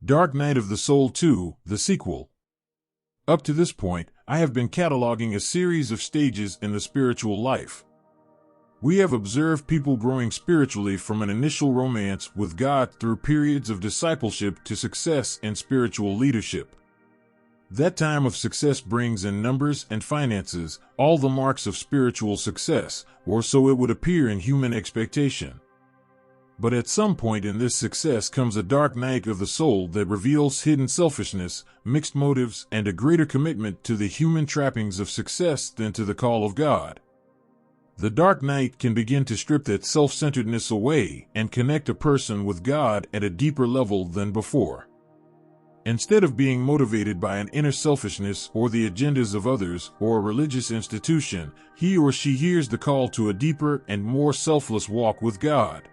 Dark Night of the Soul 2, the sequel. Up to this point, I have been cataloging a series of stages in the spiritual life. We have observed people growing spiritually from an initial romance with God through periods of discipleship to success and spiritual leadership. That time of success brings in numbers and finances, all the marks of spiritual success, or so it would appear in human expectation. But at some point in this success comes a dark night of the soul that reveals hidden selfishness, mixed motives, and a greater commitment to the human trappings of success than to the call of God. The dark night can begin to strip that self-centeredness away and connect a person with God at a deeper level than before. Instead of being motivated by an inner selfishness or the agendas of others or a religious institution, he or she hears the call to a deeper and more selfless walk with God.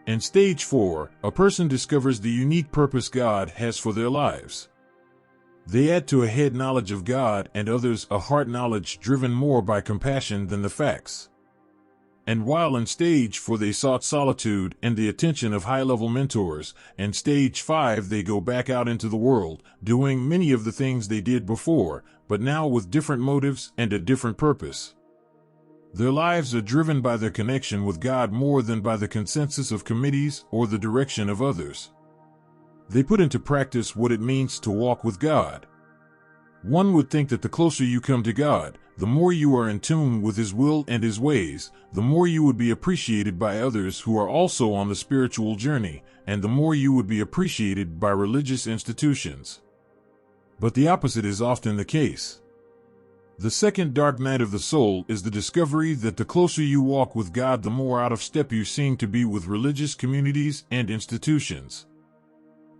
In stage 4, a person discovers the unique purpose God has for their lives. They add to a head knowledge of God and others a heart knowledge driven more by compassion than the facts. And while in stage 4 they sought solitude and the attention of high-level mentors, in stage 5 they go back out into the world, doing many of the things they did before, but now with different motives and a different purpose. Their lives are driven by their connection with God more than by the consensus of committees or the direction of others. They put into practice what it means to walk with God. One would think that the closer you come to God, the more you are in tune with His will and His ways, the more you would be appreciated by others who are also on the spiritual journey, and the more you would be appreciated by religious institutions. But the opposite is often the case. The second dark night of the soul is the discovery that the closer you walk with God, the more out of step you seem to be with religious communities and institutions.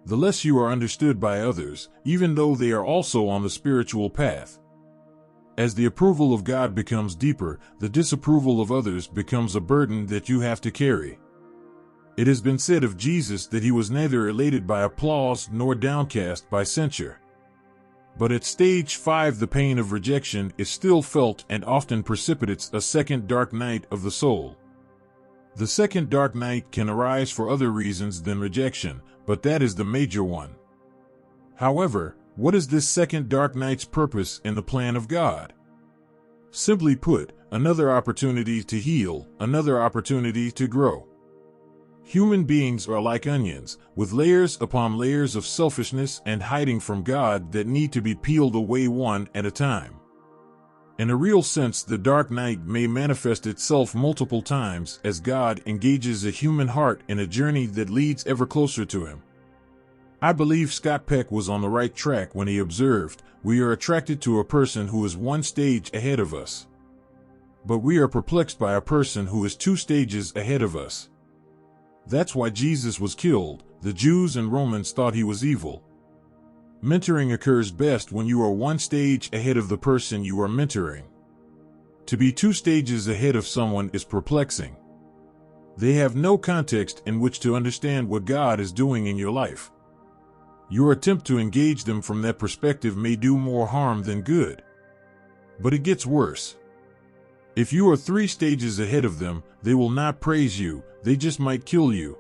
The less you are understood by others, even though they are also on the spiritual path. As the approval of God becomes deeper, the disapproval of others becomes a burden that you have to carry. It has been said of Jesus that He was neither elated by applause nor downcast by censure. But at stage 5 the pain of rejection is still felt and often precipitates a second dark night of the soul. The second dark night can arise for other reasons than rejection, but that is the major one. However, what is this second dark night's purpose in the plan of God? Simply put, another opportunity to heal, another opportunity to grow. Human beings are like onions, with layers upon layers of selfishness and hiding from God that need to be peeled away one at a time. In a real sense, the dark night may manifest itself multiple times as God engages a human heart in a journey that leads ever closer to Him. I believe Scott Peck was on the right track when he observed, "We are attracted to a person who is one stage ahead of us. But we are perplexed by a person who is 2 stages ahead of us." That's why Jesus was killed. The Jews and Romans thought He was evil. Mentoring occurs best when you are 1 stage ahead of the person you are mentoring. To be 2 stages ahead of someone is perplexing. They have no context in which to understand what God is doing in your life. Your attempt to engage them from that perspective may do more harm than good. But it gets worse. If you are 3 stages ahead of them, they will not praise you, they just might kill you.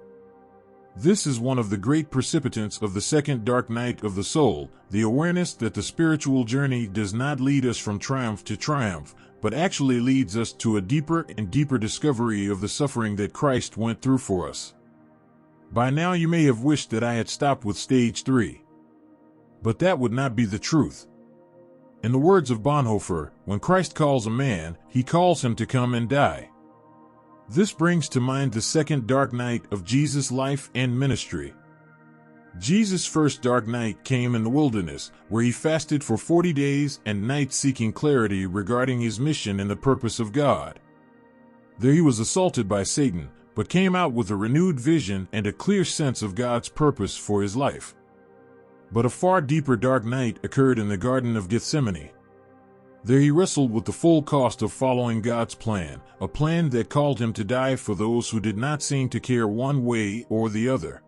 This is one of the great precipitants of the second dark night of the soul, the awareness that the spiritual journey does not lead us from triumph to triumph, but actually leads us to a deeper and deeper discovery of the suffering that Christ went through for us. By now you may have wished that I had stopped with stage 3. But that would not be the truth. In the words of Bonhoeffer, when Christ calls a man, He calls him to come and die. This brings to mind the second dark night of Jesus' life and ministry. Jesus' first dark night came in the wilderness, where He fasted for 40 days and nights seeking clarity regarding His mission and the purpose of God. There He was assaulted by Satan, but came out with a renewed vision and a clear sense of God's purpose for His life. But a far deeper dark night occurred in the Garden of Gethsemane. There He wrestled with the full cost of following God's plan, a plan that called Him to die for those who did not seem to care one way or the other.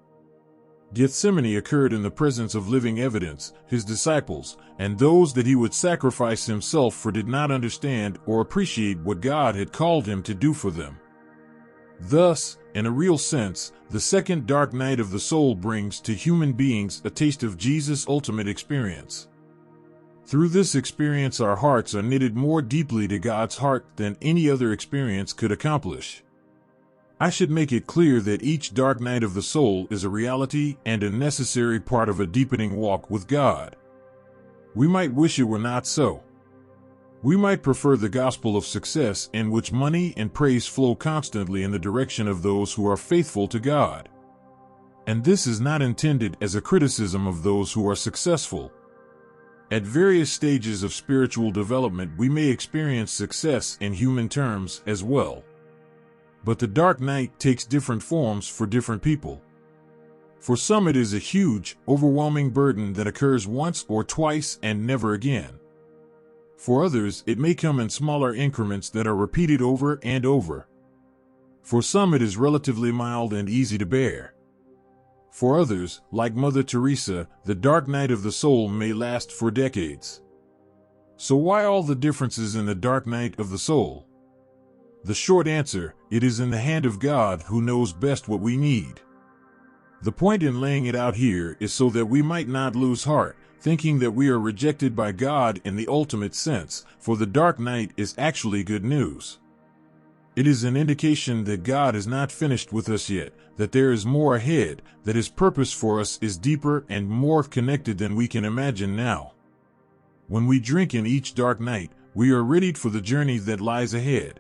Gethsemane occurred in the presence of living evidence, His disciples, and those that He would sacrifice Himself for did not understand or appreciate what God had called Him to do for them. Thus, in a real sense, the second dark night of the soul brings to human beings a taste of Jesus' ultimate experience. Through this experience, our hearts are knitted more deeply to God's heart than any other experience could accomplish. I should make it clear that each dark night of the soul is a reality and a necessary part of a deepening walk with God. We might wish it were not so. We might prefer the gospel of success, in which money and praise flow constantly in the direction of those who are faithful to God. And this is not intended as a criticism of those who are successful. At various stages of spiritual development, we may experience success in human terms as well. But the dark night takes different forms for different people. For some, it is a huge, overwhelming burden that occurs once or twice and never again. For others, it may come in smaller increments that are repeated over and over. For some, it is relatively mild and easy to bear. For others, like Mother Teresa, the dark night of the soul may last for decades. So why all the differences in the dark night of the soul? The short answer: it is in the hand of God, who knows best what we need. The point in laying it out here is so that we might not lose heart, thinking that we are rejected by God in the ultimate sense, for the dark night is actually good news. It is an indication that God is not finished with us yet, that there is more ahead, that His purpose for us is deeper and more connected than we can imagine now. When we drink in each dark night, we are readied for the journey that lies ahead.